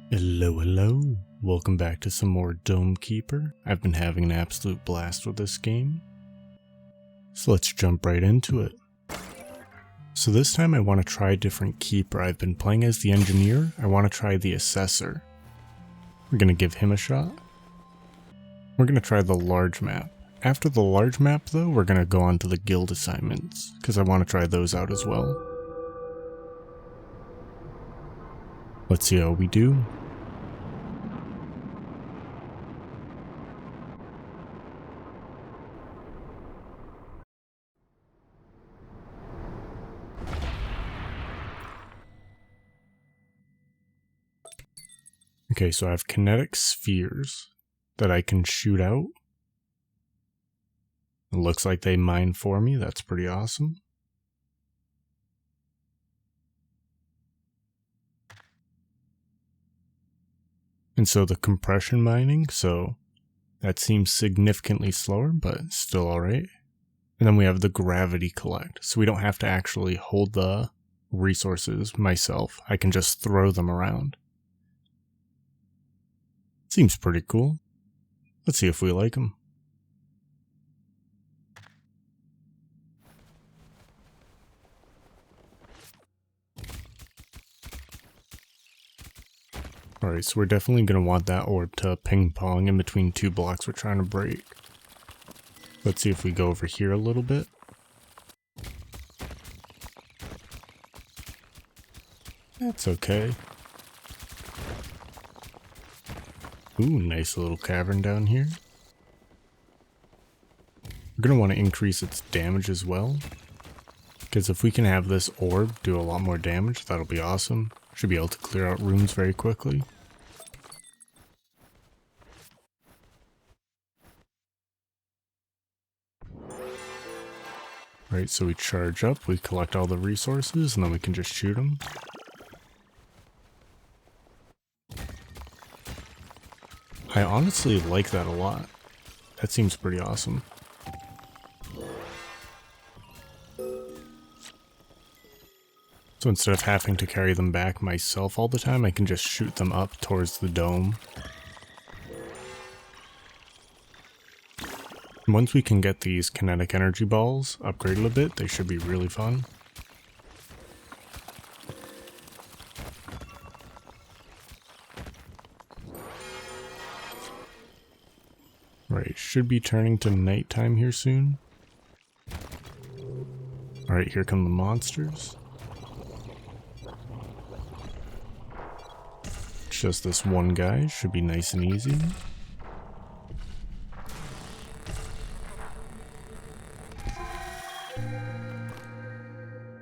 Hello, welcome back to some more Domekeeper. I've been having an absolute blast with this game, so let's jump right into it. So this time I want to try a different keeper. I've been playing as the engineer. I want to try the assessor. We're going to give him a shot. We're going to try the large map. After the large map though, we're going to go on to the guild assignments, because I want to try those out as well. Let's see how we do. Okay, so I have kinetic spheres that I can shoot out. It looks like they mine for me. That's pretty awesome. And so the compression mining, so that seems significantly slower, but still alright. And then we have the gravity collect, so we don't have to actually hold the resources myself. I can just throw them around. Seems pretty cool. Let's see if we like them. Alright, so we're definitely going to want that orb to ping pong in between two blocks we're trying to break. Let's see if we go over here a little bit. That's okay. Ooh, nice little cavern down here. We're going to want to increase its damage as well, because if we can have this orb do a lot more damage, that'll be awesome. Should be able to clear out rooms very quickly. Right, so we charge up, we collect all the resources, and then we can just shoot them. I honestly like that a lot. That seems pretty awesome. So instead of having to carry them back myself all the time, I can just shoot them up towards the dome. And once we can get these kinetic energy balls upgraded a bit, they should be really fun. Right, should be turning to nighttime here soon. Alright, here come the monsters. Just this one guy, should be nice and easy.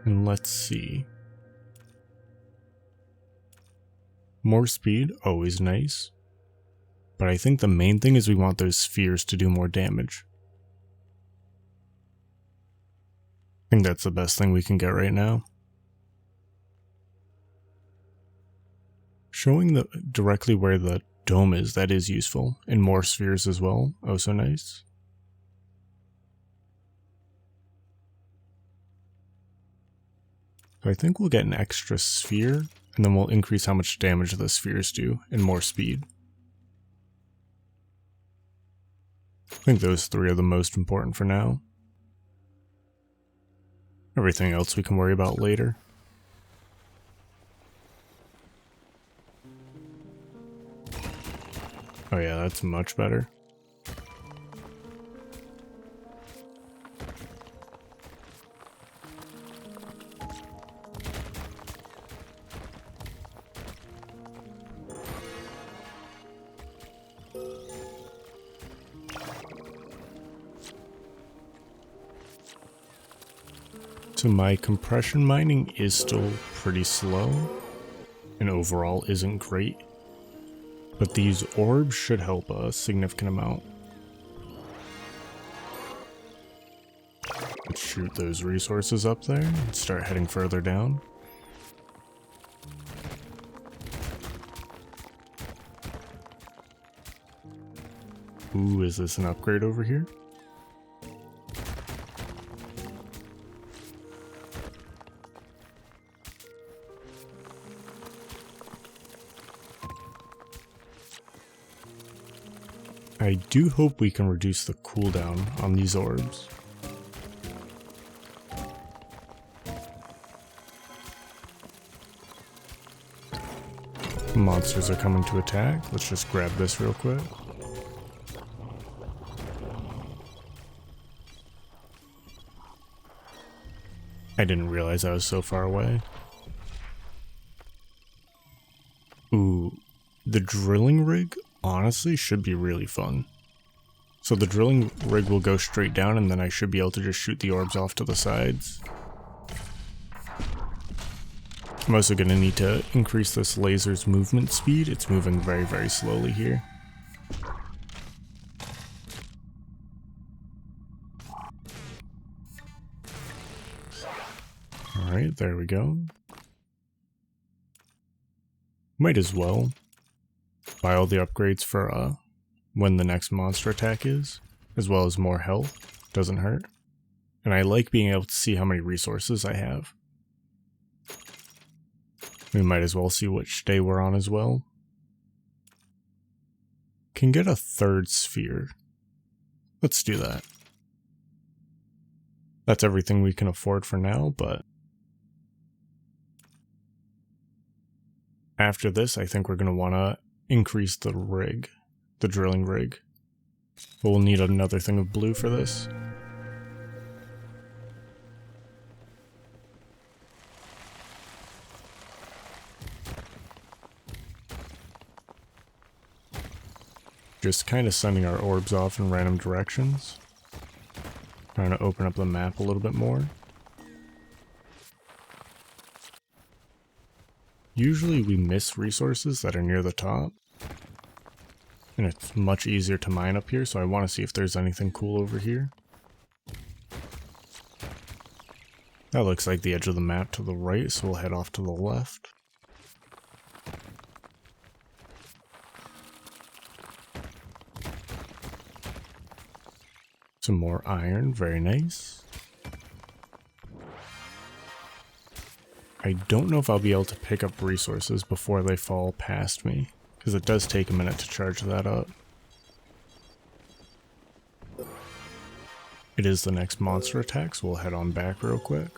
And let's see. More speed, always nice. But I think the main thing is we want those spheres to do more damage. I think that's the best thing we can get right now. Showing directly where the dome is, that is useful. And more spheres as well, oh so nice. So I think we'll get an extra sphere, and then we'll increase how much damage the spheres do, and more speed. I think those three are the most important for now. Everything else we can worry about later. Oh yeah, that's much better. So my compression mining is still pretty slow, and overall isn't great, but these orbs should help a significant amount. Let's shoot those resources up there and start heading further down. Ooh, is this an upgrade over here? I do hope we can reduce the cooldown on these orbs. Monsters are coming to attack. Let's just grab this real quick. I didn't realize I was so far away. Ooh, the drilling rig honestly should be really fun. So the drilling rig will go straight down and then I should be able to just shoot the orbs off to the sides. I'm also going to need to increase this laser's movement speed. It's moving very, very slowly here. Alright, there we go. Might as well buy all the upgrades for when the next monster attack is, as well as more health. Doesn't hurt. And I like being able to see how many resources I have. We might as well see which day we're on as well. Can get a third sphere. Let's do that. That's everything we can afford for now, but after this, I think we're going to want to increase the rig, the drilling rig. But we'll need another thing of blue for this. Just kind of sending our orbs off in random directions. Trying to open up the map a little bit more. Usually we miss resources that are near the top. And it's much easier to mine up here, so I want to see if there's anything cool over here. That looks like the edge of the map to the right, so we'll head off to the left. Some more iron, very nice. I don't know if I'll be able to pick up resources before they fall past me, because it does take a minute to charge that up. It is the next monster attack, so we'll head on back real quick.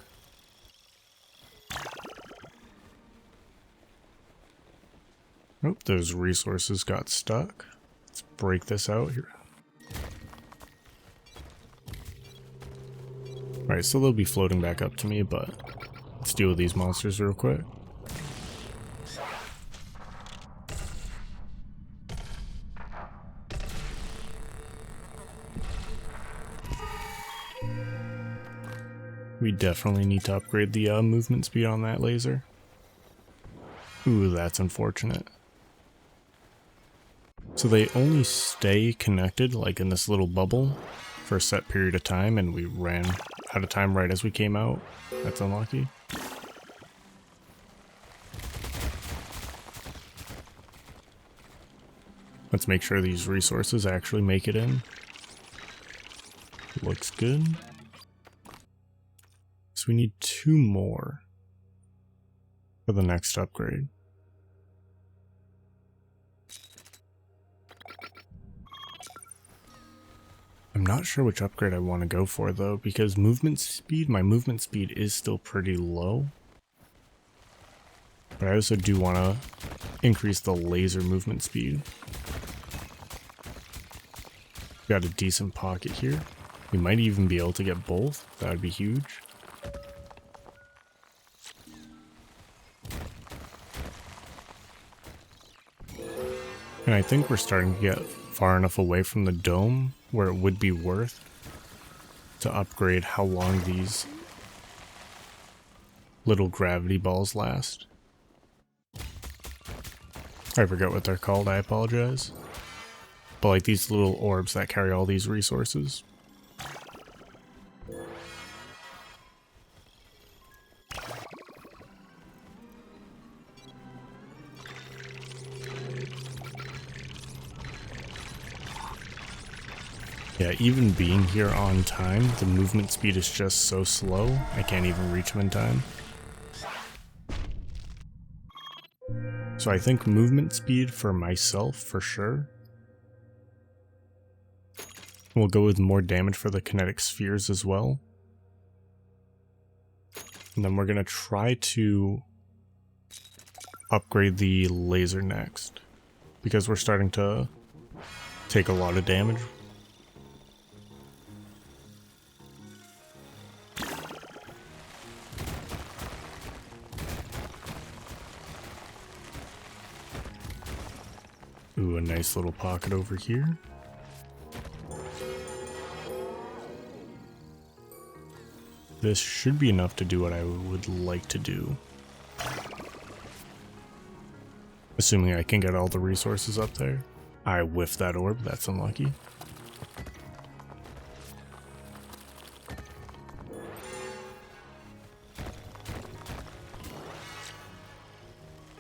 Oh, those resources got stuck. Let's break this out here. Alright, so they'll be floating back up to me, but let's deal with these monsters real quick. We definitely need to upgrade the movement speed on that laser. Ooh, that's unfortunate. So they only stay connected, like in this little bubble, for a set period of time, and we ran out of time right as we came out. That's unlucky. Let's make sure these resources actually make it in. Looks good. So we need 2 more for the next upgrade. I'm not sure which upgrade I want to go for though, because movement speed, my movement speed is still pretty low. But I also do want to increase the laser movement speed. Got a decent pocket here. We might even be able to get both. That would be huge. And I think we're starting to get far enough away from the dome where it would be worth to upgrade how long these little gravity balls last. I forget what they're called, I apologize. But like these little orbs that carry all these resources. Yeah, even being here on time, the movement speed is just so slow, I can't even reach them in time. So I think movement speed for myself, for sure. We'll go with more damage for the kinetic spheres as well. And then we're going to try to upgrade the laser next, because we're starting to take a lot of damage. Ooh, a nice little pocket over here. This should be enough to do what I would like to do. Assuming I can get all the resources up there. I whiffed that orb, that's unlucky.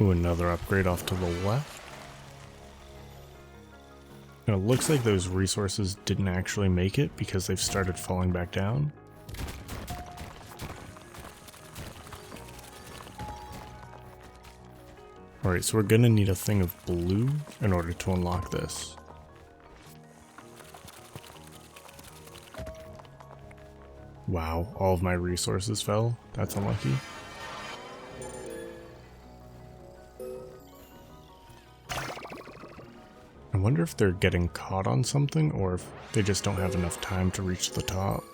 Ooh, another upgrade off to the left. And it looks like those resources didn't actually make it because they've started falling back down. Alright, so we're gonna need a thing of blue in order to unlock this. Wow, all of my resources fell. That's unlucky. I wonder if they're getting caught on something or if they just don't have enough time to reach the top.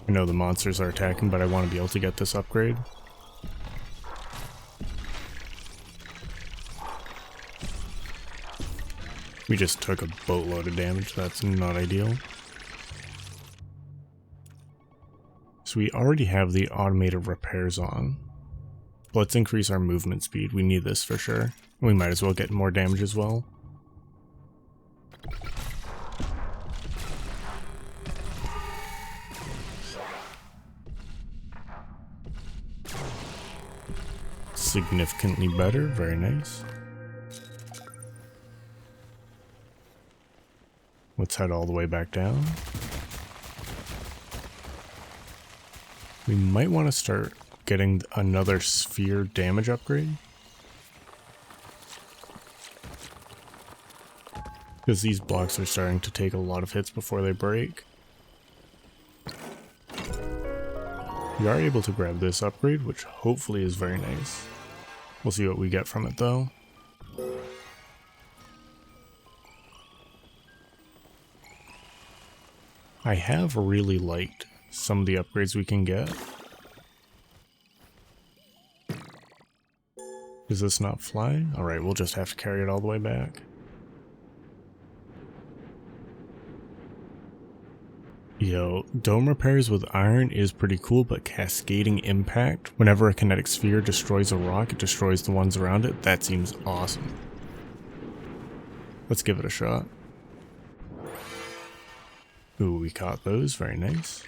I know the monsters are attacking, but I want to be able to get this upgrade. We just took a boatload of damage, that's not ideal. So we already have the automated repairs on. Let's increase our movement speed, we need this for sure. We might as well get more damage as well. Significantly better, very nice. Let's head all the way back down. We might want to start getting another sphere damage upgrade. Because these blocks are starting to take a lot of hits before they break. We are able to grab this upgrade, which hopefully is very nice. We'll see what we get from it though. I have really liked some of the upgrades we can get. Does this not fly? Alright, we'll just have to carry it all the way back. Yo, dome repairs with iron is pretty cool, but cascading impact, whenever a kinetic sphere destroys a rock, it destroys the ones around it. That seems awesome. Let's give it a shot. Ooh, we caught those, very nice.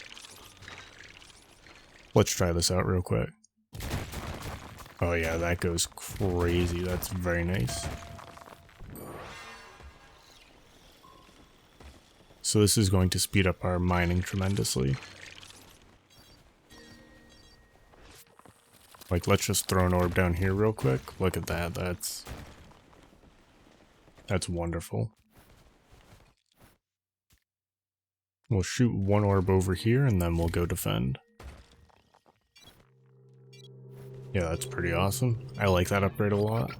Let's try this out real quick. Oh yeah, that goes crazy, that's very nice. So this is going to speed up our mining tremendously. Like, let's just throw an orb down here real quick. Look at that, that's wonderful. We'll shoot one orb over here and then we'll go defend. Yeah, that's pretty awesome. I like that upgrade a lot.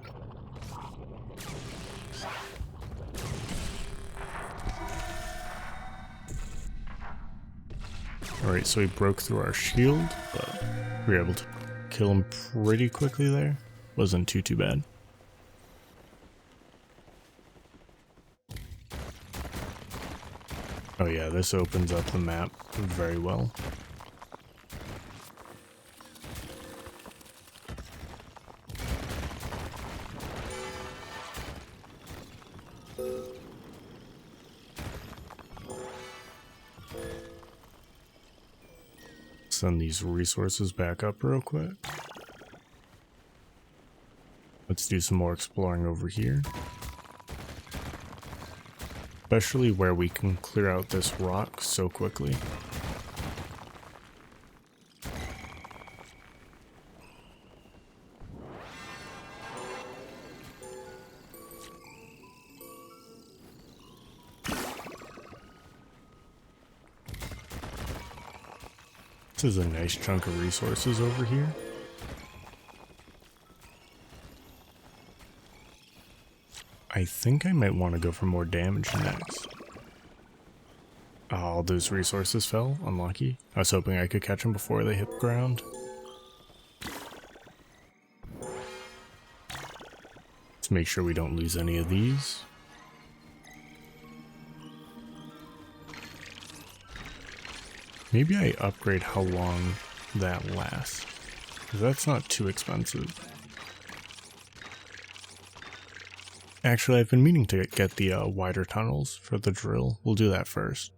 Alright, so he broke through our shield, but we were able to kill him pretty quickly there. Wasn't too bad. Oh yeah, this opens up the map very well. Send these resources back up real quick. Let's do some more exploring over here. Especially where we can clear out this rock so quickly. This is a nice chunk of resources over here. I think I might want to go for more damage next. Oh, all those resources fell. Unlucky. I was hoping I could catch them before they hit the ground. Let's make sure we don't lose any of these. Maybe I upgrade how long that lasts, because that's not too expensive. Actually, I've been meaning to get the wider tunnels for the drill. We'll do that first.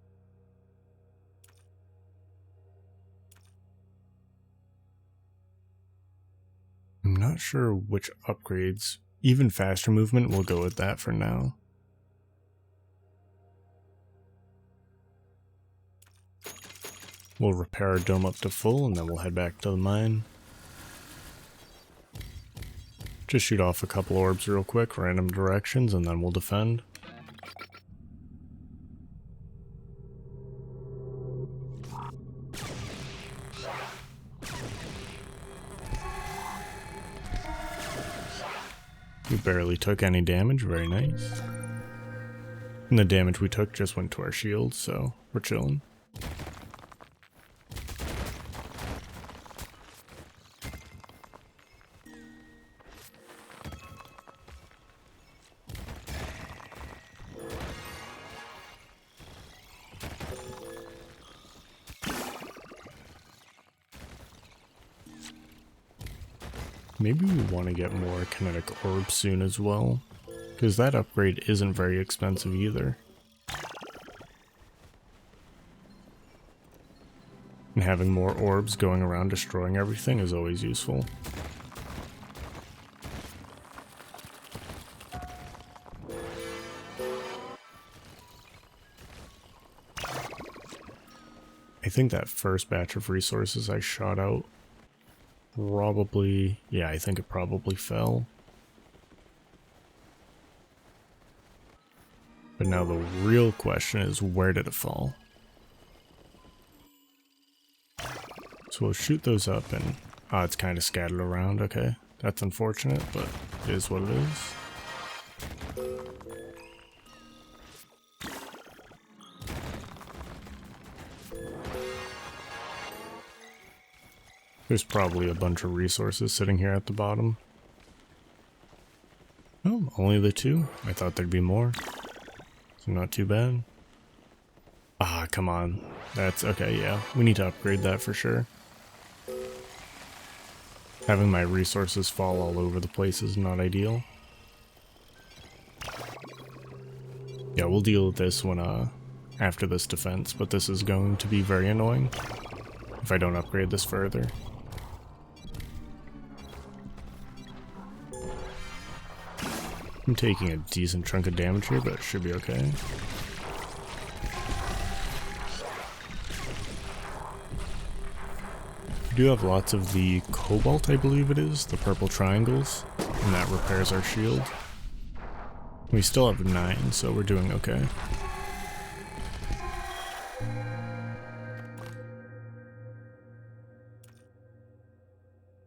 I'm not sure which upgrades. Even faster movement, we'll go with that for now. We'll repair our dome up to full and then we'll head back to the mine. Just shoot off a couple orbs real quick, random directions, and then we'll defend. We barely took any damage, very nice. And the damage we took just went to our shields, so we're chilling. Maybe we want to get more kinetic orbs soon as well, because that upgrade isn't very expensive either. And having more orbs going around destroying everything is always useful. I think that first batch of resources I shot out probably, yeah, I think it probably fell. But now the real question is, where did it fall? So we'll shoot those up and, it's kind of scattered around, okay. That's unfortunate, but it is what it is. There's probably a bunch of resources sitting here at the bottom. Oh, only the two? I thought there'd be more. So not too bad. Ah, come on. That's okay, yeah. We need to upgrade that for sure. Having my resources fall all over the place is not ideal. Yeah, we'll deal with this when, after this defense, but this is going to be very annoying if I don't upgrade this further. I'm taking a decent chunk of damage here, but it should be okay. We do have lots of the cobalt, I believe it is, the purple triangles, and that repairs our shield. We still have 9, so we're doing okay.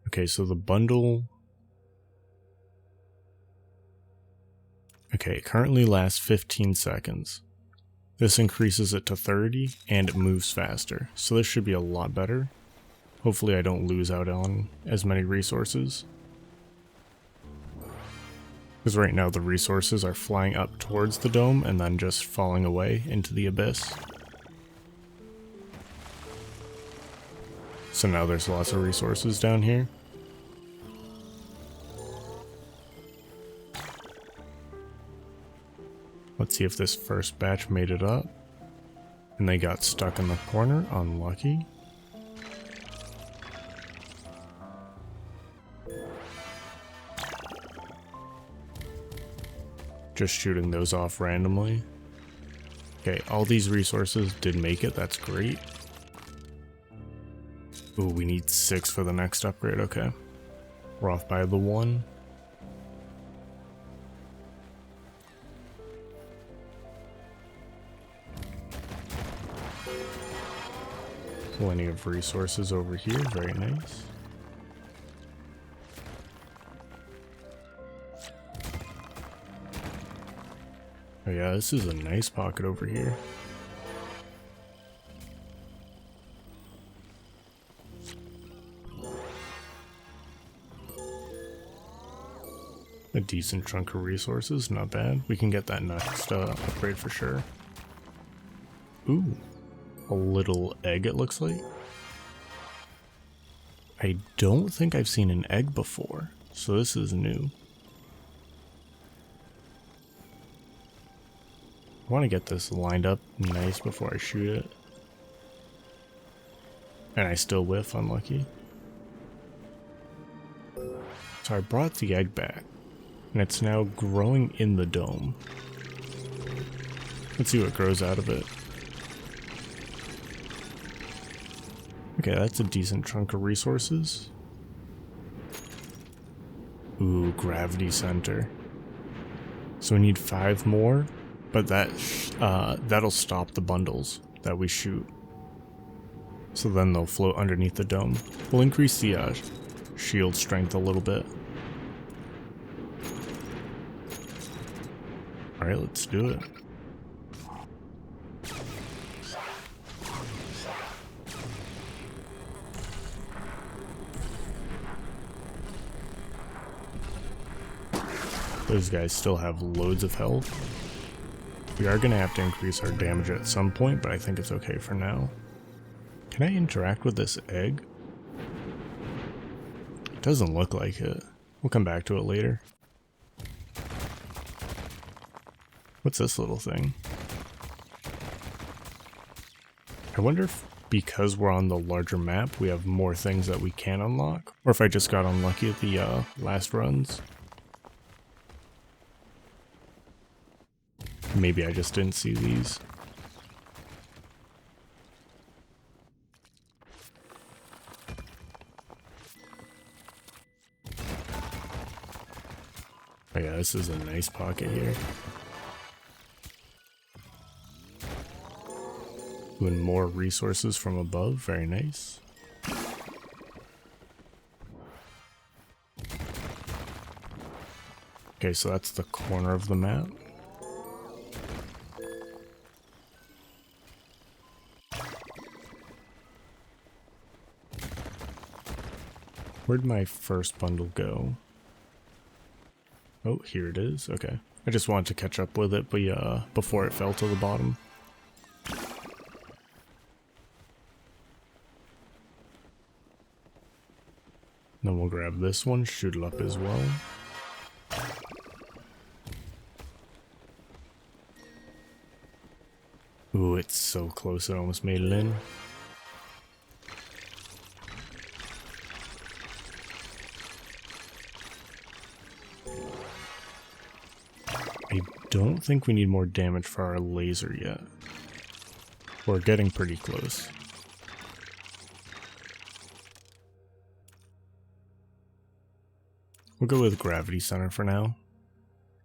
Okay, so the bundle... Okay, it currently lasts 15 seconds. This increases it to 30, and it moves faster, so this should be a lot better. Hopefully I don't lose out on as many resources. Because right now the resources are flying up towards the dome and then just falling away into the abyss. So now there's lots of resources down here. Let's see if this first batch made it up. And they got stuck in the corner. Unlucky. Just shooting those off randomly. Okay, all these resources did make it. That's great. Ooh, we need 6 for the next upgrade. Okay. We're off by the 1. Plenty of resources over here, very nice. Oh yeah, this is a nice pocket over here. A decent chunk of resources, not bad. We can get that next upgrade for sure. Ooh, a little egg it looks like. I don't think I've seen an egg before, so this is new. I want to get this lined up nice before I shoot it. And I still whiff, unlucky. So I brought the egg back, and it's now growing in the dome. Let's see what grows out of it. Okay, that's a decent chunk of resources. Ooh, gravity center. So we need 5 more, but that'll stop the bundles that we shoot. So then they'll float underneath the dome. We'll increase the shield strength a little bit. Alright, let's do it. Those guys still have loads of health. We are going to have to increase our damage at some point, but I think it's okay for now. Can I interact with this egg? It doesn't look like it. We'll come back to it later. What's this little thing? I wonder if because we're on the larger map, we have more things that we can unlock, or if I just got unlucky at the last runs. Maybe I just didn't see these. Oh yeah, this is a nice pocket here. Doing more resources from above, very nice. Okay, so that's the corner of the map. Where'd my first bundle go? Oh, here it is. Okay. I just wanted to catch up with it, but before it fell to the bottom. Then we'll grab this one, shoot it up as well. Ooh, it's so close, it almost made it in. I don't think we need more damage for our laser yet. We're getting pretty close. We'll go with gravity center for now.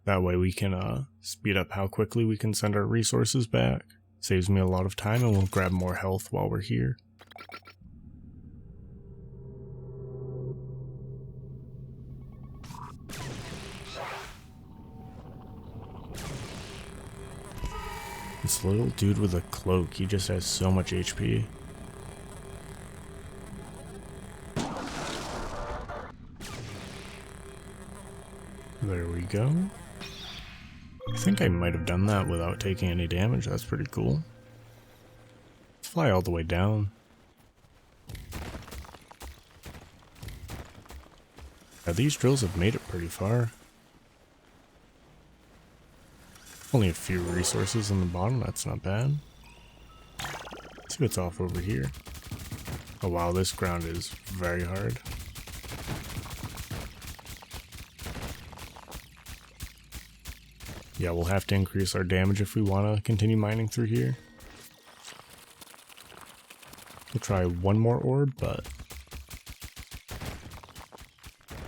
That way we can speed up how quickly we can send our resources back. Saves me a lot of time and we'll grab more health while we're here. This little dude with a cloak, he just has so much HP. There we go. I think I might have done that without taking any damage. That's pretty cool. Let's fly all the way down. Now, these drills have made it pretty far. Only a few resources on the bottom, that's not bad. Let's see what's off over here. Oh wow, this ground is very hard. Yeah, we'll have to increase our damage if we want to continue mining through here. We'll try one more orb, but...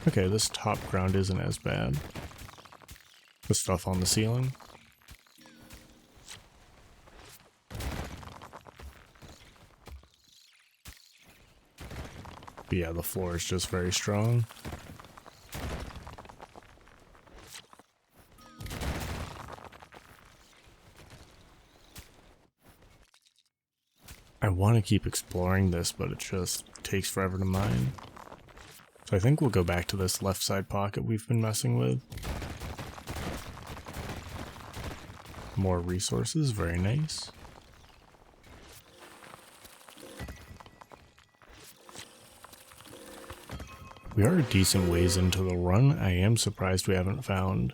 Okay, this top ground isn't as bad. The stuff on the ceiling. But yeah, the floor is just very strong. I want to keep exploring this, but it just takes forever to mine. So I think we'll go back to this left side pocket we've been messing with. More resources, very nice. We are a decent ways into the run. I am surprised we haven't found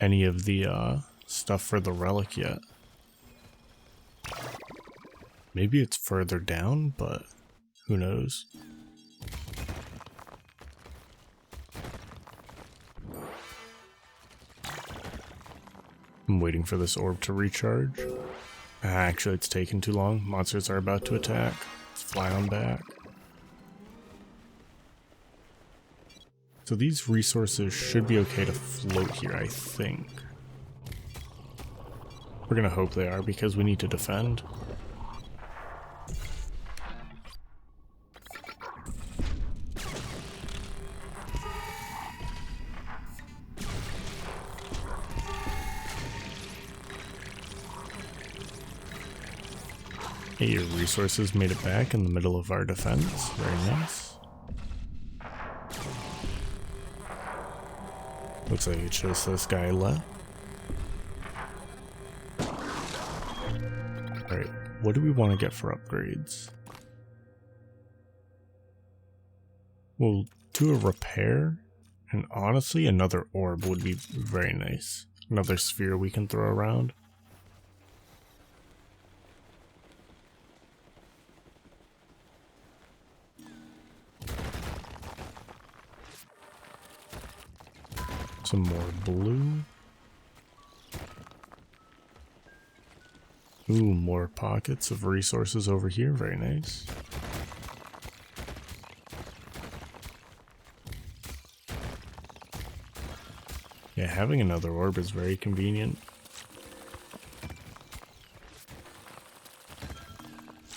any of the stuff for the relic yet. Maybe it's further down, but who knows? I'm waiting for this orb to recharge. Actually, it's taking too long. Monsters are about to attack. Let's fly on back. So these resources should be okay to float here, I think. We're gonna hope they are because we need to defend. Your resources made it back in the middle of our defense. Very nice. Looks like it's just this guy left. Alright, what do we want to get for upgrades? We'll do a repair, and honestly another orb would be very nice. Another sphere we can throw around. Some more blue. Ooh, more pockets of resources over here. Very nice. Yeah, having another orb is very convenient.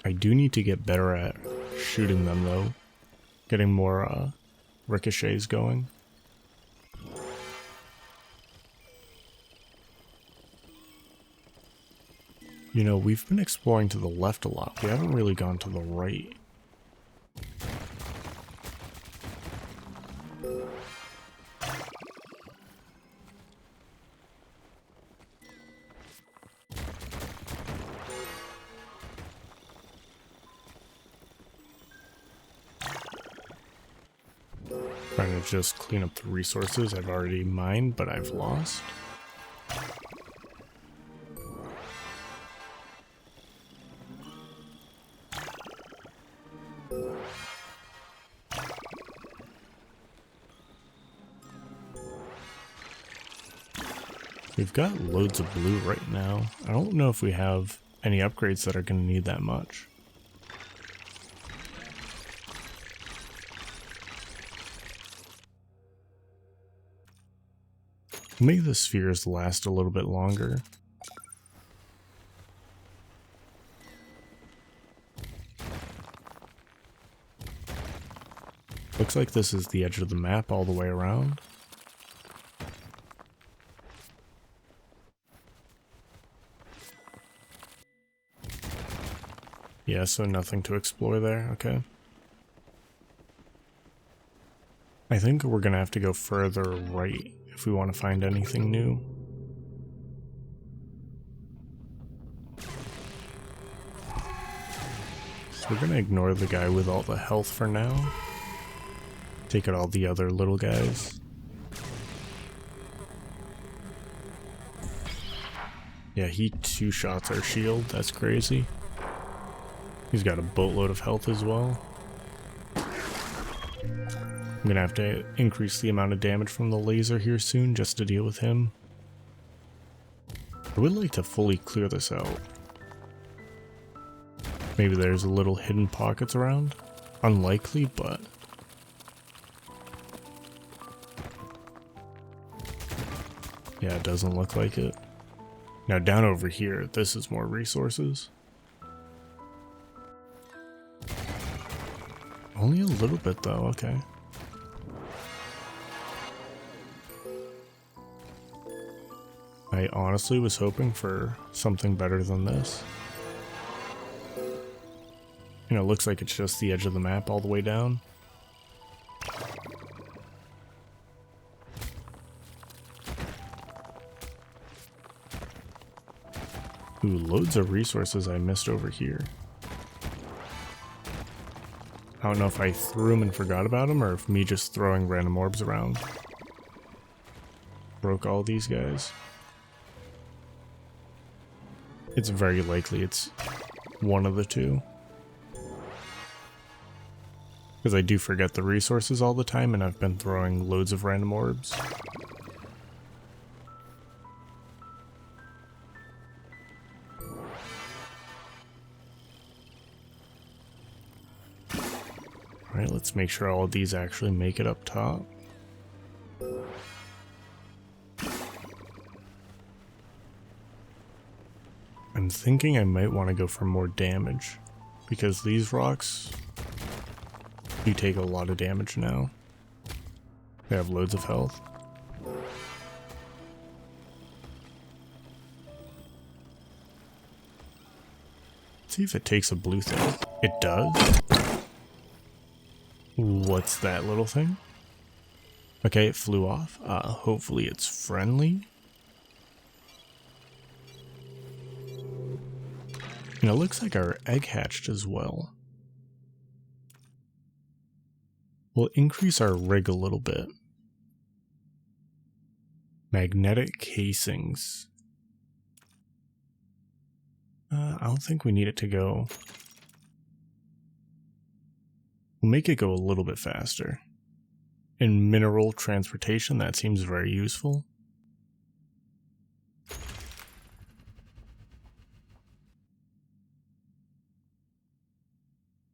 I do need to get better at shooting them though. Getting more ricochets going. You know, we've been exploring to the left a lot. We haven't really gone to the right. Trying to just clean up the resources I've already mined, but I've lost. We've got loads of blue right now. I don't know if we have any upgrades that are going to need that much. Make the spheres last a little bit longer. Looks like this is the edge of the map all the way around. Yeah, so nothing to explore there, okay. I think we're gonna have to go further right if we want to find anything new. So we're gonna ignore the guy with all the health for now. Take out all the other little guys. Yeah, he two-shots our shield, that's crazy. He's got a boatload of health as well. I'm gonna have to increase the amount of damage from the laser here soon just to deal with him. I would like to fully clear this out. Maybe there's a little hidden pockets around. Unlikely, but... yeah, it doesn't look like it. Now down over here, this is more resources. Only a little bit though, okay. I honestly was hoping for something better than this. You know, it looks like it's just the edge of the map all the way down. Ooh, loads of resources I missed over here. I don't know if I threw them and forgot about them, or if me just throwing random orbs around broke all these guys. It's very likely it's one of the two. Because I do forget the resources all the time, and I've been throwing loads of random orbs. Alright, let's make sure all of these actually make it up top. I'm thinking I might want to go for more damage, because these rocks do take a lot of damage now. They have loads of health. Let's see if it takes a blue thing. It does? What's that little thing? Okay, it flew off. Hopefully it's friendly. And it looks like our egg hatched as well. We'll increase our rig a little bit. Magnetic casings. I don't think we need it to go. We'll make it go a little bit faster. In mineral transportation, that seems very useful.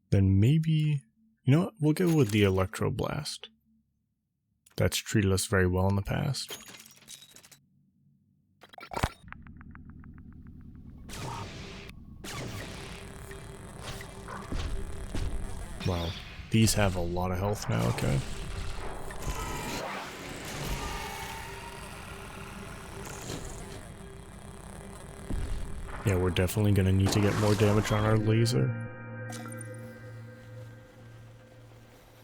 Then maybe, you know what, we'll go with the electroblast. That's treated us very well in the past. Wow, these have a lot of health now, okay. Yeah, we're definitely gonna need to get more damage on our laser.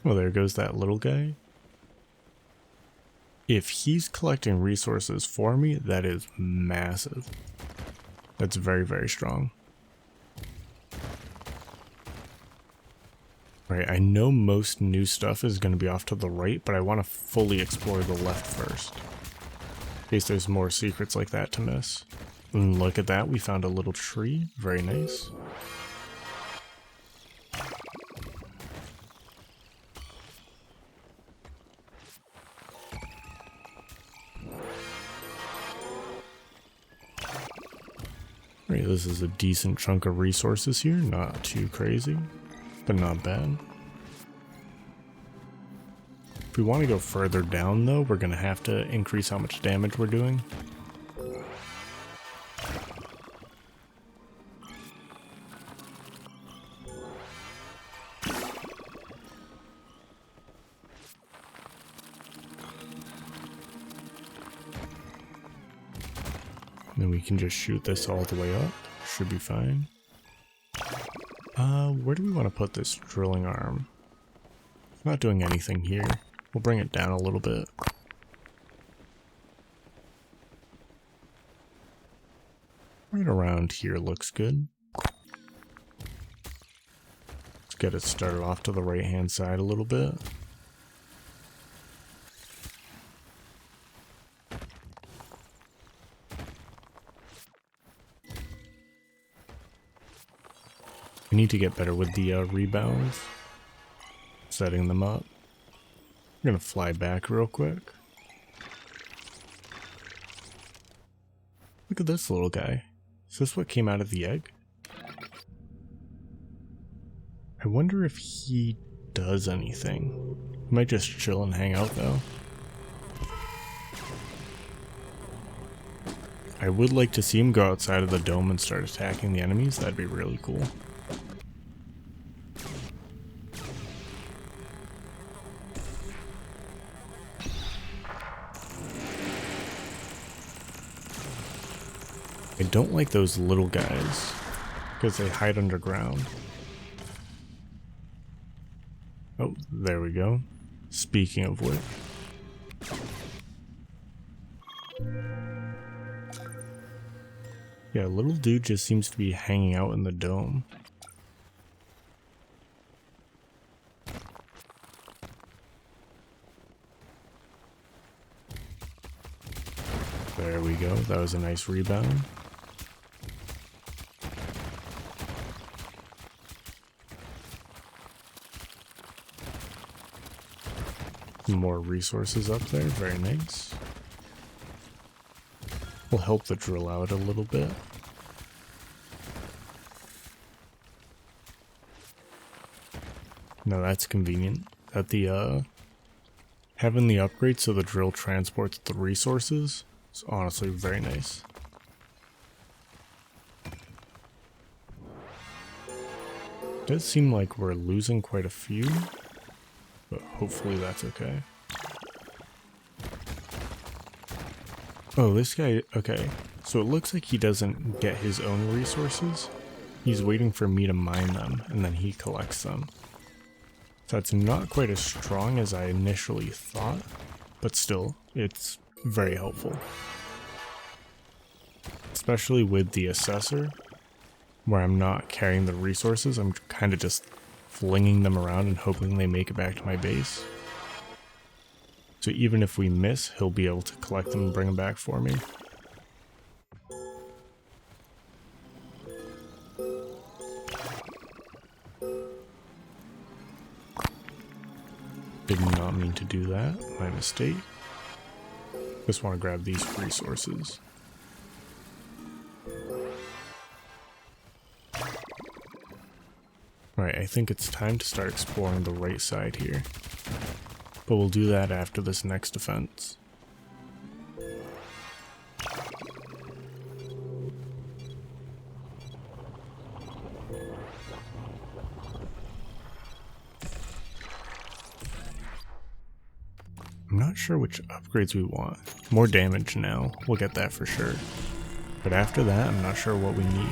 Well, there goes that little guy. If he's collecting resources for me, that is massive. That's very, very strong. Right, I know most new stuff is going to be off to the right, but I want to fully explore the left first, in case there's more secrets like that to miss. And look at that, we found a little tree. Very nice. Right, this is a decent chunk of resources here, not too crazy, but not bad. If we want to go further down though, we're going to have to increase how much damage we're doing. Then we can just shoot this all the way up. Should be fine. Where do we want to put this drilling arm? It's not doing anything here. We'll bring it down a little bit. Right around here looks good. Let's get it started off to the right hand side a little bit. We need to get better with the rebounds, setting them up. I'm gonna fly back real quick. Look at this little guy. Is this what came out of the egg? I wonder if he does anything. He might just chill and hang out though. I would like to see him go outside of the dome and start attacking the enemies. That'd be really cool. don't like those little guys because they hide underground. Oh, there we go. Speaking of which. Yeah, little dude just seems to be hanging out in the dome. There we go. That was a nice rebound. More resources up there. Very nice. Will help the drill out a little bit. No, that's convenient. That the having the upgrade so the drill transports the resources is honestly very nice. Does seem like we're losing quite a few, but hopefully that's okay. Oh, this guy, okay. So it looks like he doesn't get his own resources. He's waiting for me to mine them, and then he collects them. So it's not quite as strong as I initially thought, but still, it's very helpful. Especially with the assessor, where I'm not carrying the resources, I'm kind of just flinging them around and hoping they make it back to my base. So even if we miss, he'll be able to collect them and bring them back for me. Did not mean to do that, my mistake. Just want to grab these resources. Right, I think it's time to start exploring the right side here. But we'll do that after this next defense. I'm not sure which upgrades we want. More damage now, we'll get that for sure. But after that, I'm not sure what we need.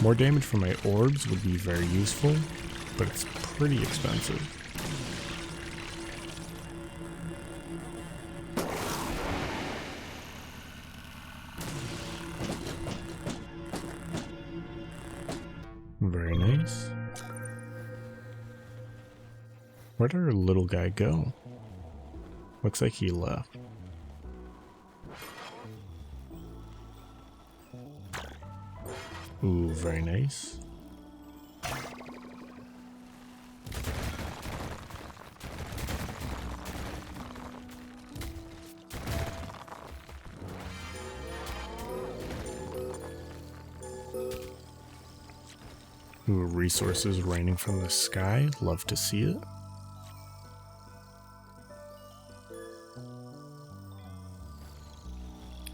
More damage from my orbs would be very useful, but it's pretty expensive. Very nice. Where did our little guy go? Looks like he left. Ooh, very nice. Ooh, resources raining from the sky. Love to see it.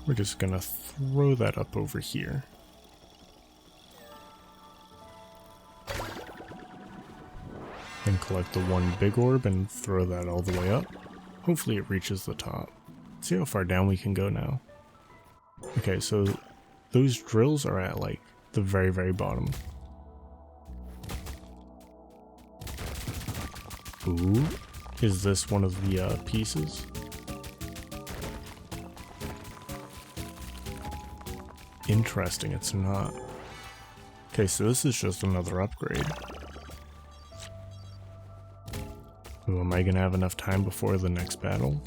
We're just gonna throw that up over here. Then collect the one big orb and throw that all the way up. Hopefully it reaches the top. Let's see how far down we can go now. Okay, so those drills are at like the very, very bottom. Ooh, is this one of the pieces? Interesting, it's not. Okay, so this is just another upgrade. Ooh, am I gonna have enough time before the next battle?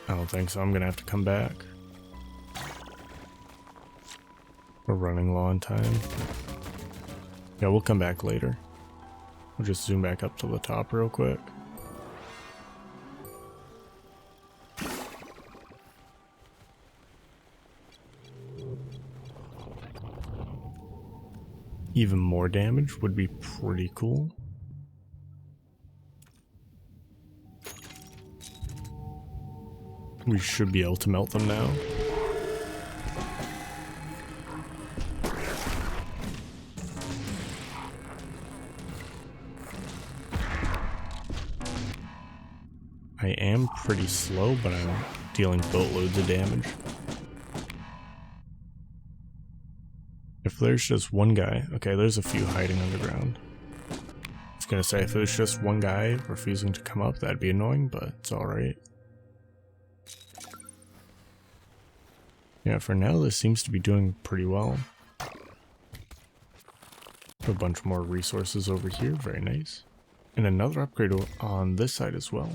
I don't think so, I'm gonna have to come back. We're running low on time. Yeah, we'll come back later. We'll just zoom back up to the top real quick. Even more damage would be pretty cool. We should be able to melt them now. I am pretty slow, but I'm dealing boatloads of damage. If there's just one guy, okay, there's a few hiding underground. I was gonna say, if it was just one guy refusing to come up, that'd be annoying, but it's alright. Yeah, for now, this seems to be doing pretty well. A bunch more resources over here, very nice. And another upgrade on this side as well.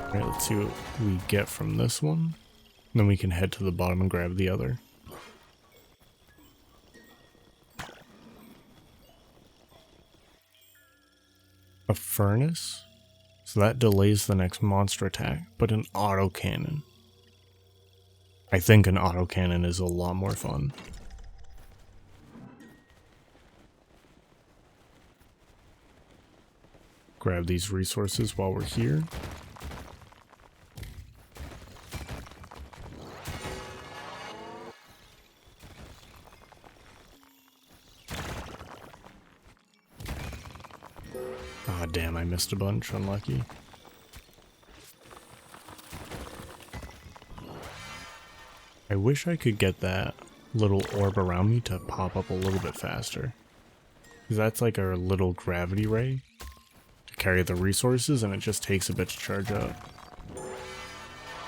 Alright, let's see what we get from this one. And then we can head to the bottom and grab the other. A furnace? So that delays the next monster attack, but an autocannon. I think an autocannon is a lot more fun. Grab these resources while we're here. Ah, damn, I missed a bunch. Unlucky. I wish I could get that little orb around me to pop up a little bit faster. Because that's like our little gravity ray to carry the resources, and it just takes a bit to charge up.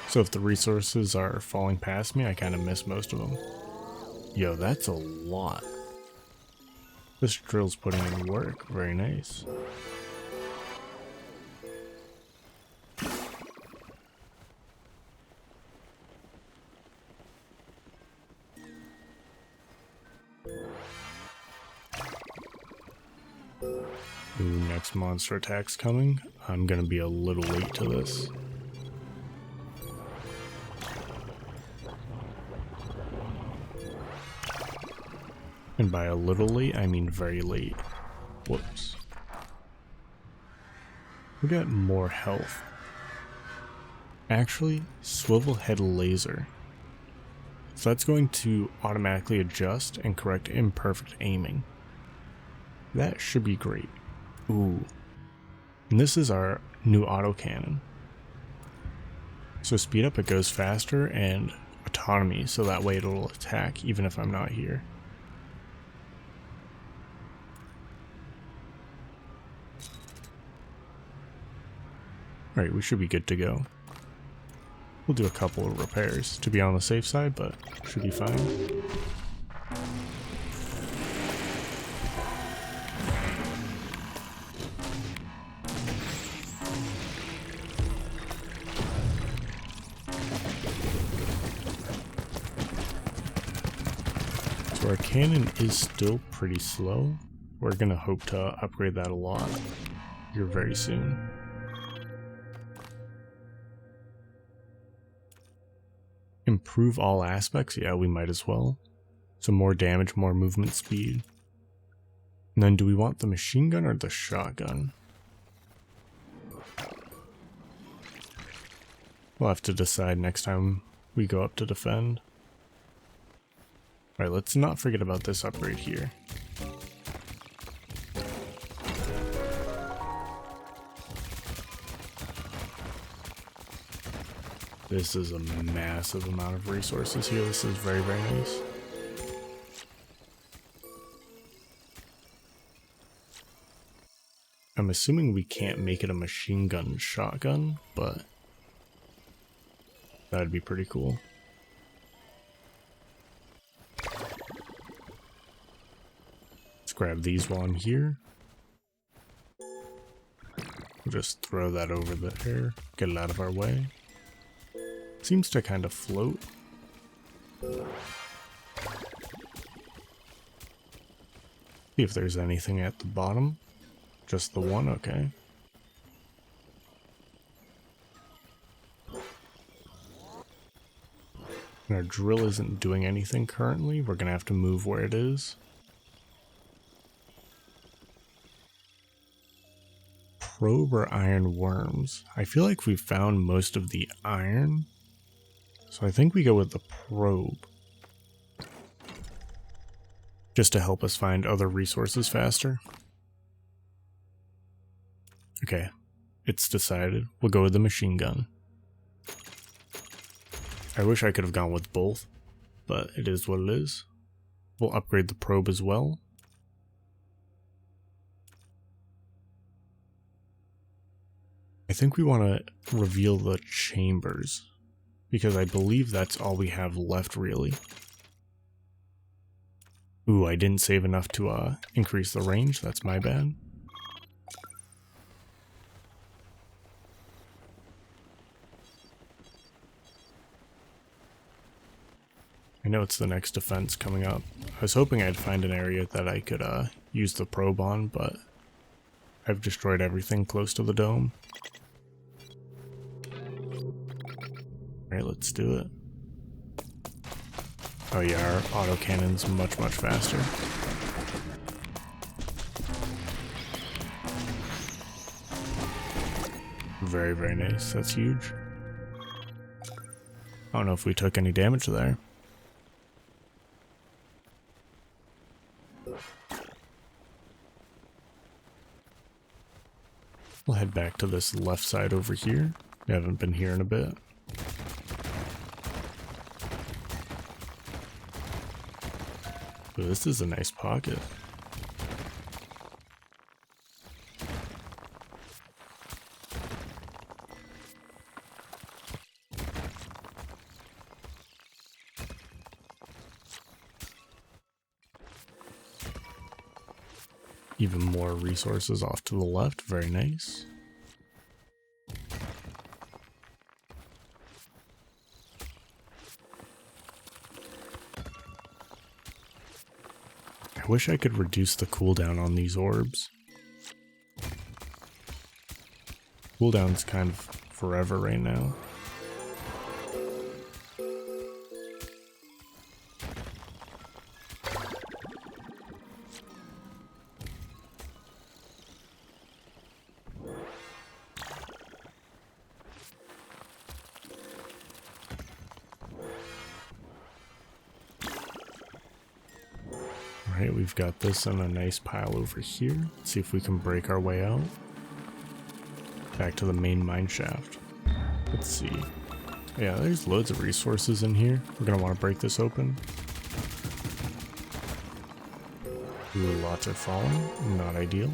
So if the resources are falling past me, I kind of miss most of them. Yo, that's a lot. This drill's putting in work. Very nice. Ooh, next monster attack's coming. I'm gonna be a little late to this. And by a little late, I mean very late. Whoops. We got more health. Actually, swivel head laser. So that's going to automatically adjust and correct imperfect aiming. That should be great. Ooh. And this is our new autocannon. So speed up, it goes faster, and autonomy, so that way it'll attack even if I'm not here. Alright, we should be good to go. We'll do a couple of repairs to be on the safe side, but should be fine. So our cannon is still pretty slow. We're gonna hope to upgrade that a lot here very soon. Improve all aspects? Yeah, we might as well. So more damage, more movement speed. And then do we want the machine gun or the shotgun? We'll have to decide next time we go up to defend. Alright, let's not forget about this upgrade here. This is a massive amount of resources here. This is very, very nice. I'm assuming we can't make it a machine gun shotgun, but that'd be pretty cool. Let's grab these while I'm here. We'll just throw that over there, get it out of our way. Seems to kind of float. See if there's anything at the bottom. Just the one, okay. And our drill isn't doing anything currently. We're gonna have to move where it is. Probe or iron worms. I feel like we found most of the iron. So I think we go with the probe. Just to help us find other resources faster. Okay, it's decided. We'll go with the machine gun. I wish I could have gone with both, but it is what it is. We'll upgrade the probe as well. I think we want to reveal the chambers, because I believe that's all we have left really. Ooh, I didn't save enough to increase the range, that's my bad. I know it's the next defense coming up. I was hoping I'd find an area that I could use the probe on, but I've destroyed everything close to the dome. Alright, let's do it. Oh yeah, our autocannon's much, much faster. Very, very nice. That's huge. I don't know if we took any damage there. We'll head back to this left side over here. We haven't been here in a bit. Ooh, this is a nice pocket. Even more resources off to the left, very nice. I wish I could reduce the cooldown on these orbs. Cooldown's kind of forever right now. Alright, we've got this in a nice pile over here. Let's see if we can break our way out. Back to the main mine shaft. Let's see. Yeah, there's loads of resources in here. We're gonna want to break this open. Ooh, lots are falling. Not ideal.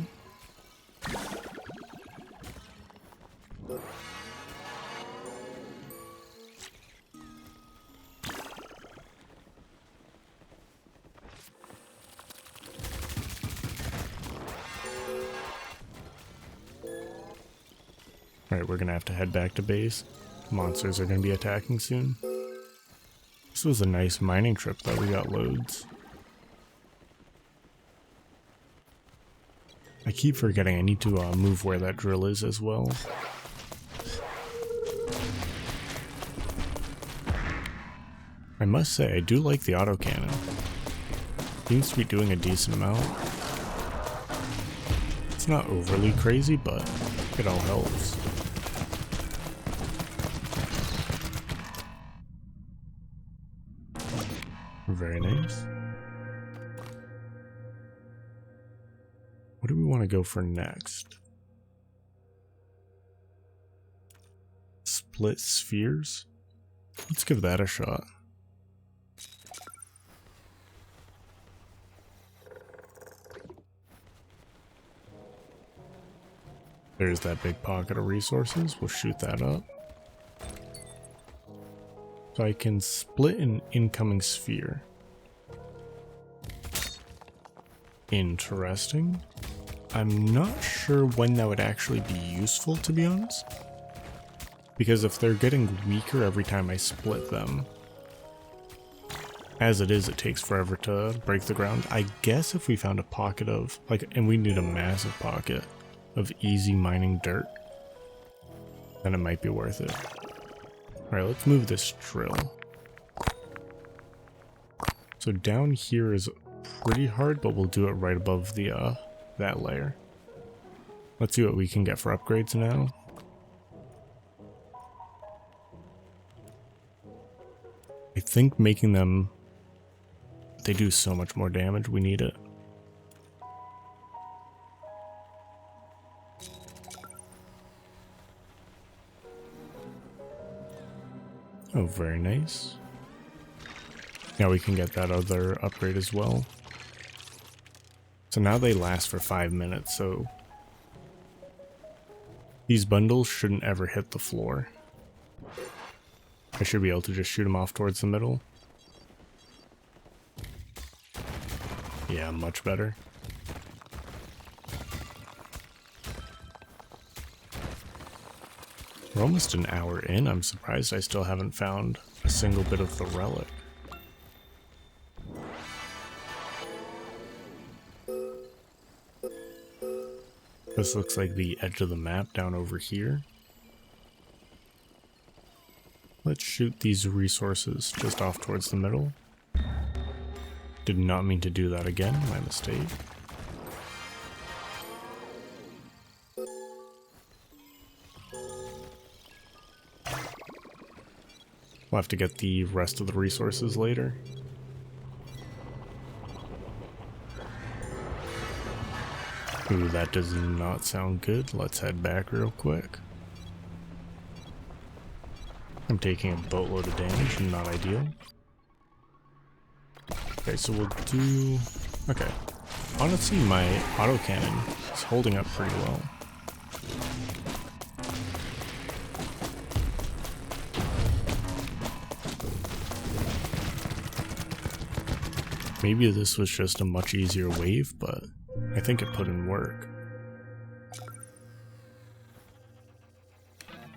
Alright, we're gonna have to head back to base. Monsters are gonna be attacking soon. This was a nice mining trip though, we got loads. I keep forgetting I need to move where that drill is as well. I must say, I do like the autocannon. Seems to be doing a decent amount. It's not overly crazy, but it all helps. Very nice. What do we want to go for next? Split spheres? Let's give that a shot. There's that big pocket of resources. We'll shoot that up. So I can split an incoming sphere. Interesting. I'm not sure when that would actually be useful, to be honest. Because if they're getting weaker every time I split them, as it is, it takes forever to break the ground. I guess if we found a pocket of, and we need a massive pocket of easy mining dirt, then it might be worth it. Alright, let's move this drill. So down here is pretty hard, but we'll do it right above the that layer. Let's see what we can get for upgrades now. I think making them, they do so much more damage, we need it. Oh, very nice. Now we can get that other upgrade as well. So now they last for 5 minutes, so these bundles shouldn't ever hit the floor. I should be able to just shoot them off towards the middle. Yeah, much better. We're almost an hour in. I'm surprised I still haven't found a single bit of the relic. This looks like the edge of the map down over here. Let's shoot these resources just off towards the middle. Did not mean to do that again, my mistake. We'll have to get the rest of the resources later. Ooh, that does not sound good. Let's head back real quick. I'm taking a boatload of damage, not ideal. Okay, so we'll do... Okay. Honestly, my autocannon is holding up pretty well. Maybe this was just a much easier wave, but I think it put in work.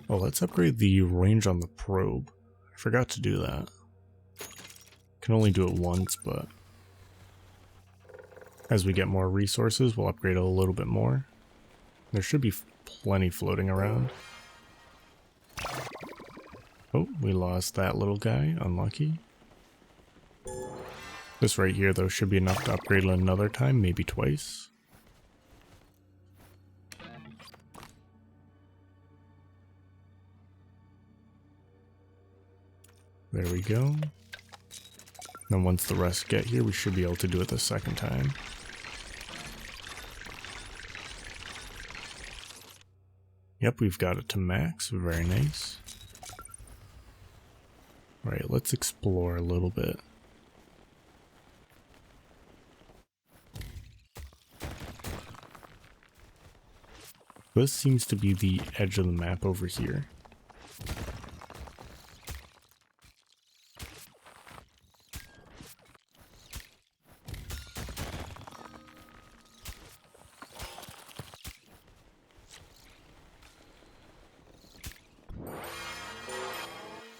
Oh, let's upgrade the range on the probe. I forgot to do that. Can only do it once, but as we get more resources, we'll upgrade it a little bit more. There should be plenty floating around. Oh, we lost that little guy. Unlucky. This right here, though, should be enough to upgrade it another time, maybe twice. There we go. Then once the rest get here, we should be able to do it the second time. Yep, we've got it to max. Very nice. Alright, let's explore a little bit. This seems to be the edge of the map over here.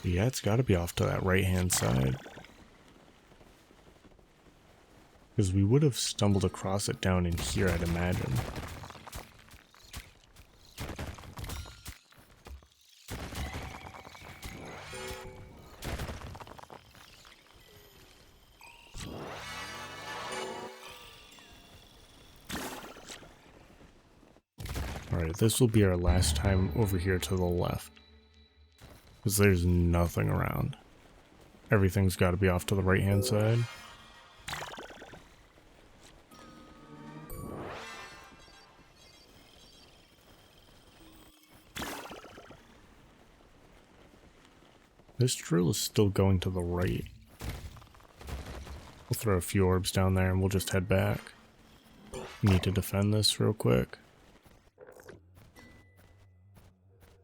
Yeah, it's got to be off to that right-hand side. Because we would have stumbled across it down in here, I'd imagine. Alright, this will be our last time over here to the left. Because there's nothing around. Everything's got to be off to the right-hand side. This drill is still going to the right. We'll throw a few orbs down there and we'll just head back. Need to defend this real quick.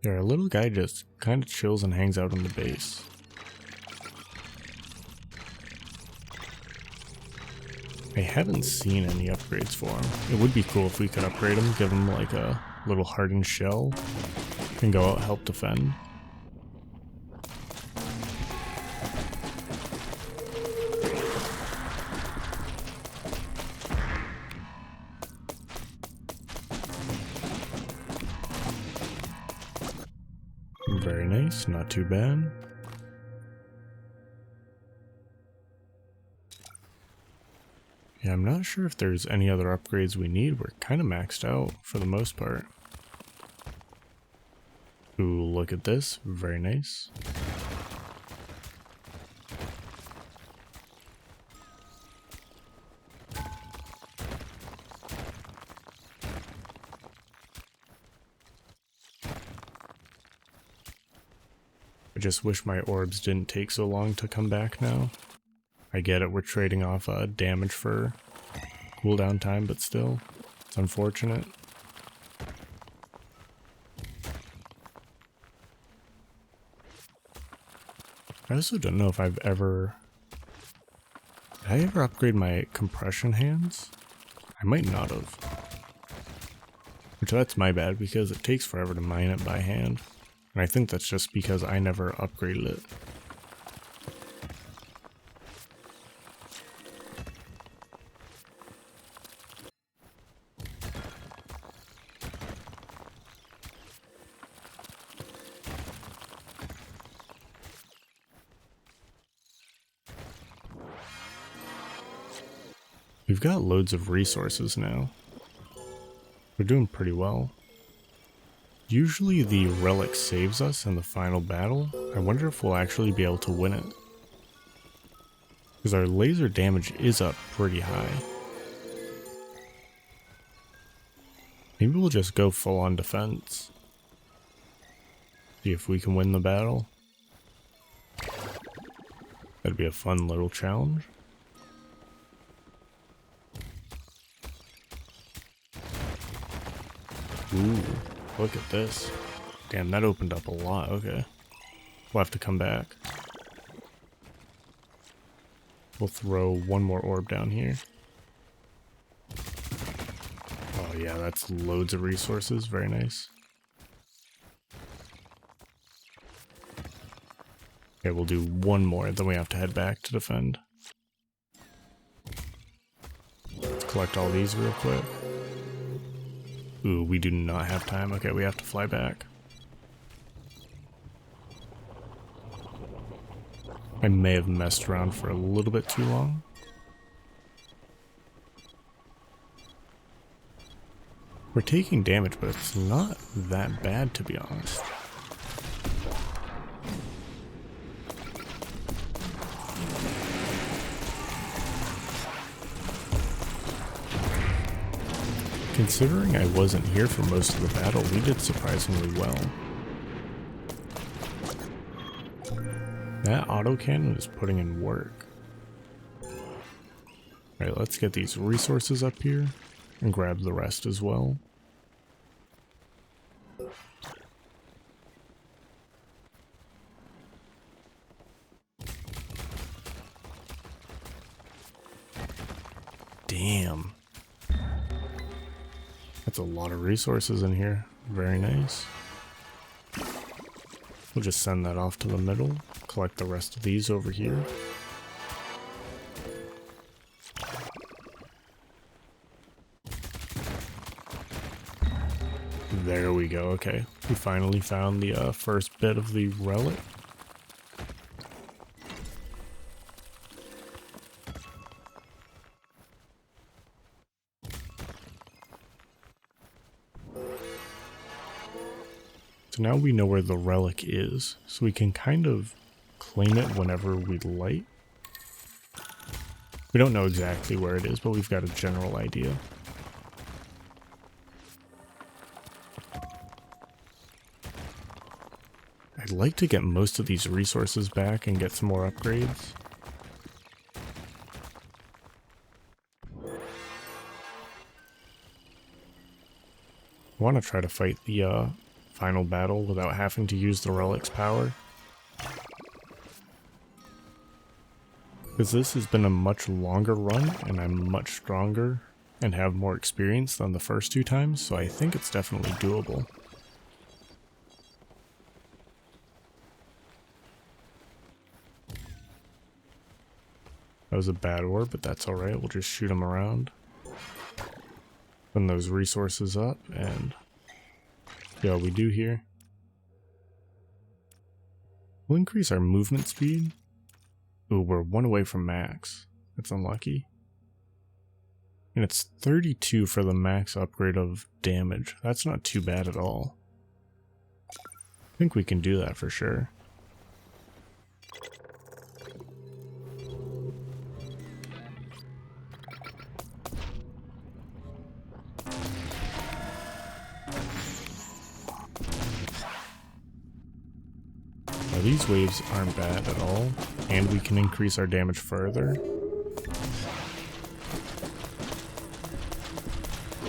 Yeah, our little guy just kind of chills and hangs out on the base. I haven't seen any upgrades for him. It would be cool if we could upgrade him, give him like a little hardened shell, and go out help defend. Very nice, not too bad. Yeah, I'm not sure if there's any other upgrades we need. We're kind of maxed out for the most part. Ooh, look at this. Very nice. I just wish my orbs didn't take so long to come back now. I get it, we're trading off damage for cooldown time, but still, it's unfortunate. I also don't know if I've ever... Did I ever upgrade my compression hands? I might not have. Which that's my bad, because it takes forever to mine it by hand. And I think that's just because I never upgraded it. We've got loads of resources now. We're doing pretty well. Usually the relic saves us in the final battle. I wonder if we'll actually be able to win it. Because our laser damage is up pretty high. Maybe we'll just go full on defense. See if we can win the battle. That'd be a fun little challenge. Ooh, look at this. Damn, that opened up a lot. Okay. We'll have to come back. We'll throw one more orb down here. Oh yeah, that's loads of resources. Very nice. Okay, we'll do one more, then we have to head back to defend. Let's collect all these real quick. Ooh, we do not have time. Okay, we have to fly back. I may have messed around for a little bit too long. We're taking damage, but it's not that bad, to be honest. Considering I wasn't here for most of the battle, we did surprisingly well. That autocannon is putting in work. Alright, let's get these resources up here and grab the rest as well. Damn. That's a lot of resources in here. Very nice. We'll just send that off to the middle. Collect the rest of these over here. There we go. Okay. We finally found the first bit of the relic. So now we know where the relic is, so we can kind of claim it whenever we'd like. We don't know exactly where it is, but we've got a general idea. I'd like to get most of these resources back and get some more upgrades. I want to try to fight the final battle without having to use the relic's power. Because this has been a much longer run, and I'm much stronger and have more experience than the first two times, so I think it's definitely doable. That was a bad orb, but that's alright, we'll just shoot him around. Put those resources up, and see how we do here. We'll increase our movement speed. Ooh, we're one away from max. That's unlucky. And it's 32 for the max upgrade of damage. That's not too bad at all. I think we can do that for sure. these waves aren't bad at all, and we can increase our damage further.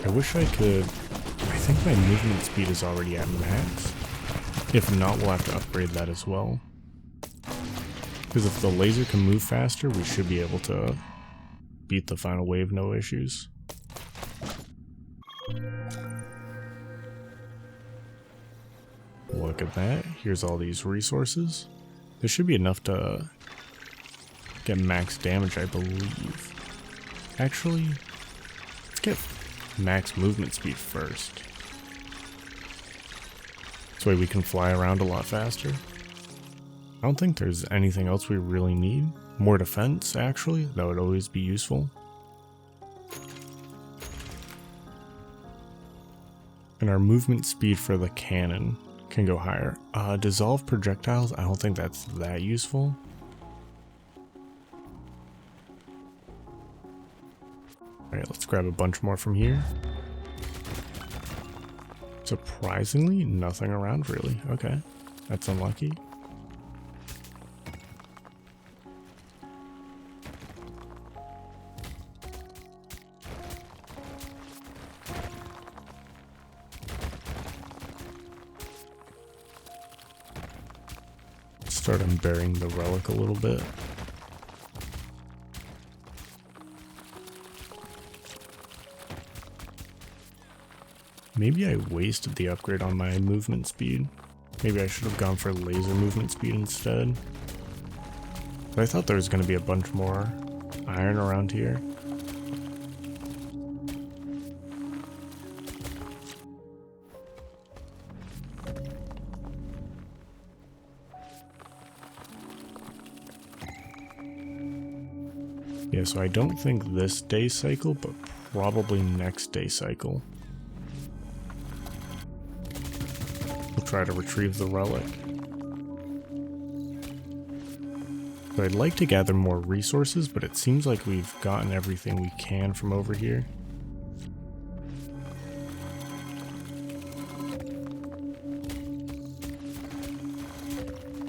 I wish I could... I think my movement speed is already at max. If not, we'll have to upgrade that as well. Because if the laser can move faster, we should be able to beat the final wave no issues. Look at that. Here's all these resources. There should be enough to get max damage, I believe. Actually, let's get max movement speed first. This way we can fly around a lot faster. I don't think there's anything else we really need. More defense, actually. That would always be useful. And our movement speed for the cannon can go higher. Dissolve projectiles, I don't think that's that useful. Alright, let's grab a bunch more from here. Surprisingly, nothing around really. Okay, that's unlucky. Start unburying the relic a little bit. Maybe I wasted the upgrade on my movement speed. Maybe I should have gone for laser movement speed instead. But I thought there was going to be a bunch more iron around here. Yeah, so I don't think this day cycle, but probably next day cycle. We'll try to retrieve the relic. So I'd like to gather more resources, but it seems like we've gotten everything we can from over here.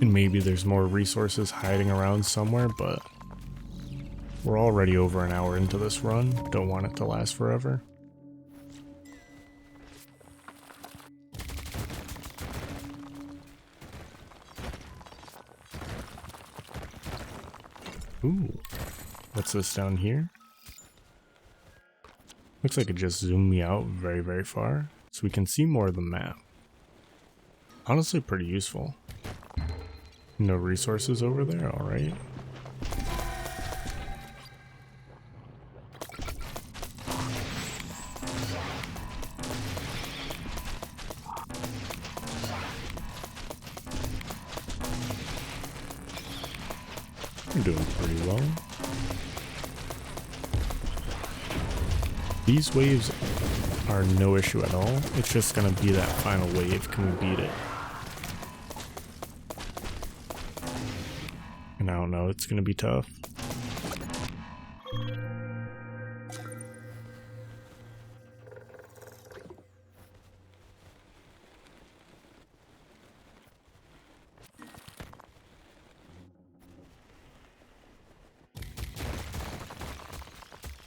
And maybe there's more resources hiding around somewhere, but we're already over an hour into this run. Don't want it to last forever. Ooh, what's this down here? Looks like it just zoomed me out very, very far, so we can see more of the map. Honestly, pretty useful. No resources over there, alright. We're doing pretty well. These waves are no issue at all. It's just gonna be that final wave. Can we beat it? And I don't know, it's gonna be tough.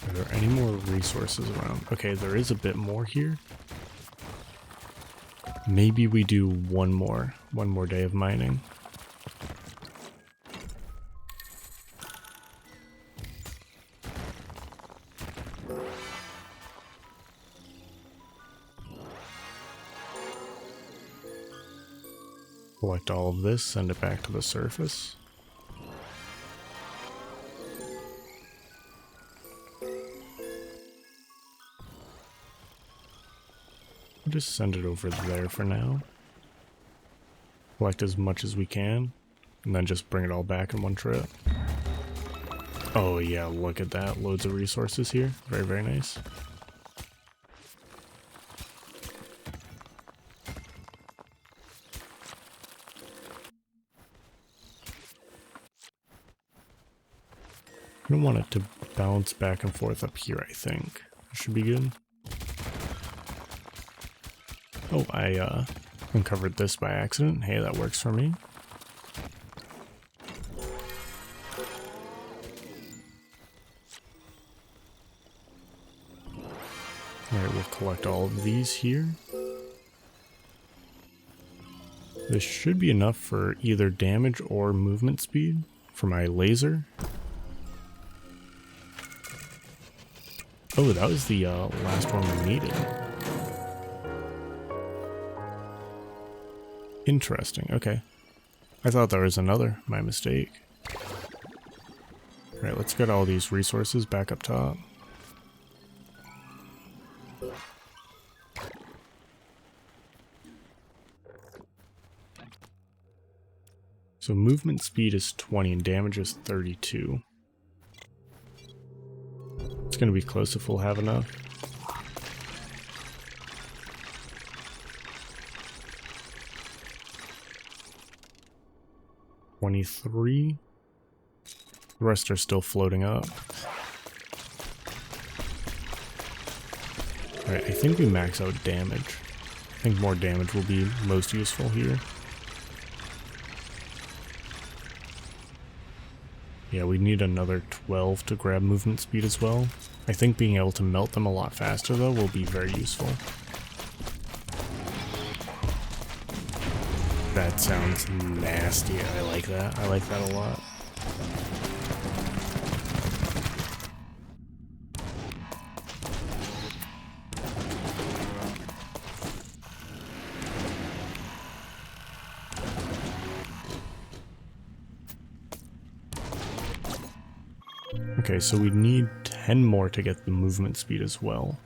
Are there any more resources around? Okay, there is a bit more here. Maybe we do one more day of mining. Collect all of this, send it back to the surface. Just send it over there for now. Collect as much as we can, and then just bring it all back in one trip. Oh yeah, look at that. Loads of resources here. Very, very nice. I don't want it to bounce back and forth up here, I think. That should be good. Oh, I uncovered this by accident. Hey, that works for me. Alright, we'll collect all of these here. This should be enough for either damage or movement speed for my laser. Oh, that was the last one we needed. Interesting, okay. I thought there was another, my mistake. Alright, let's get all these resources back up top. So movement speed is 20 and damage is 32. It's going to be close if we'll have enough. $23. The rest are still floating up. Alright, I think we max out damage. I think more damage will be most useful here. Yeah, we need another 12 to grab movement speed as well. I think being able to melt them a lot faster though will be very useful. That sounds nasty. I like that. I like that a lot. Okay, so we need 10 more to get the movement speed as well.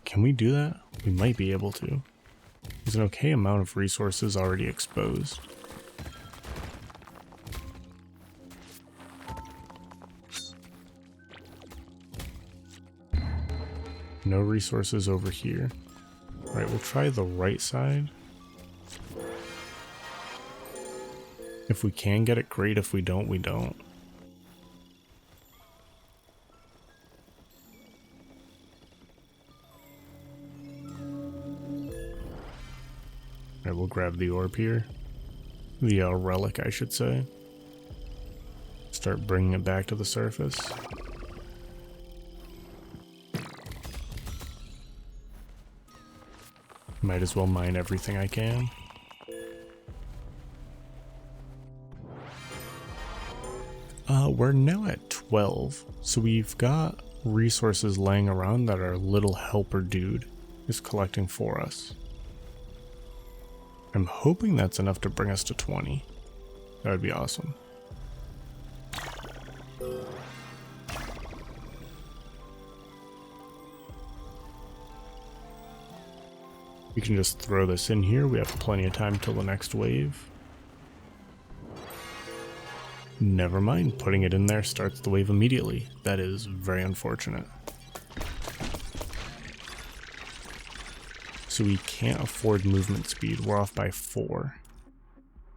Can we do that? We might be able to. There's an okay amount of resources already exposed. No resources over here. Alright, we'll try the right side. If we can get it, great. If we don't, we don't. Alright, we'll grab the orb here. The relic, I should say. Start bringing it back to the surface. Might as well mine everything I can. We're now at 12, so we've got resources laying around that our little helper dude is collecting for us. I'm hoping that's enough to bring us to 20. That would be awesome. We can just throw this in here. We have plenty of time till the next wave. Never mind, putting it in there starts the wave immediately. That is very unfortunate. So we can't afford movement speed. We're off by 4.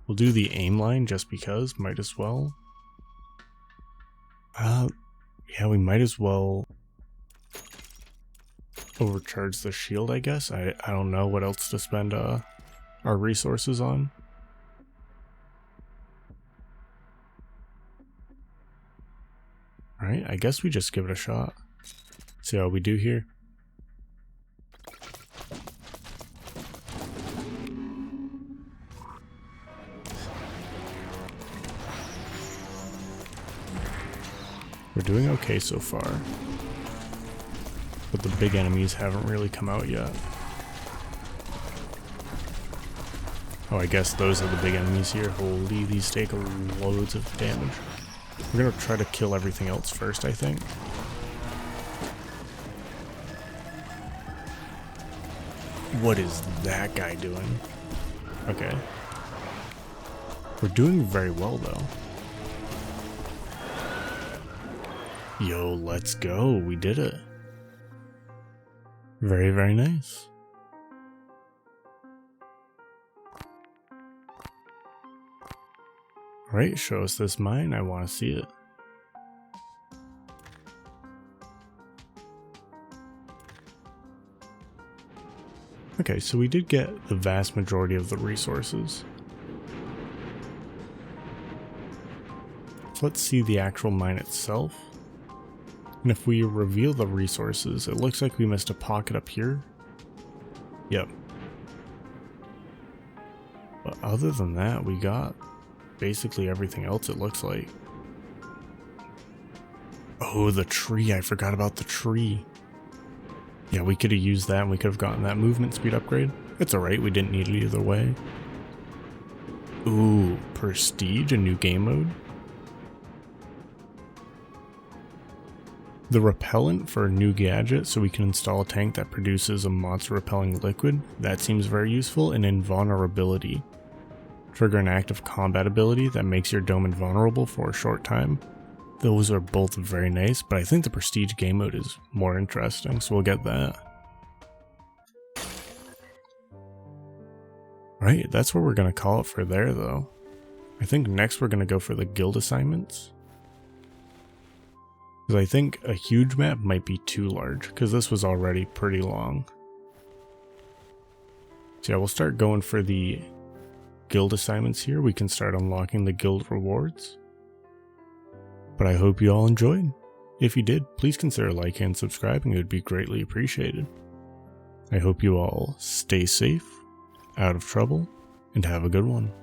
We'll do the aim line just because. Might as well. Yeah, we might as well overcharge the shield, I guess. I don't know what else to spend our resources on. Alright, I guess we just give it a shot. See how we do here. We're doing okay so far. But the big enemies haven't really come out yet. Oh, I guess those are the big enemies here. Holy, these take loads of damage. We're gonna try to kill everything else first, I think. What is that guy doing? Okay. We're doing very well, though. Yo, let's go. We did it. Very, very nice. Alright, show us this mine. I want to see it. Okay, so we did get the vast majority of the resources. So let's see the actual mine itself. And if we reveal the resources, it looks like we missed a pocket up here. Yep. But other than that, we got basically everything else, it looks like. Oh, the tree. I forgot about the tree. Yeah, we could have used that and we could have gotten that movement speed upgrade. It's alright, we didn't need it either way. Ooh, Prestige, a new game mode. The repellent for a new gadget, so we can install a tank that produces a monster repelling liquid. That seems very useful. And invulnerability. Trigger an active combat ability that makes your dome invulnerable for a short time. Those are both very nice, but I think the Prestige game mode is more interesting, so we'll get that. Right, that's what we're going to call it for there though. I think next we're going to go for the guild assignments. Because I think a huge map might be too large, because this was already pretty long. So yeah, we'll start going for the guild assignments here. We can start unlocking the guild rewards. But I hope you all enjoyed. If you did, please consider liking and subscribing, it would be greatly appreciated. I hope you all stay safe, out of trouble, and have a good one.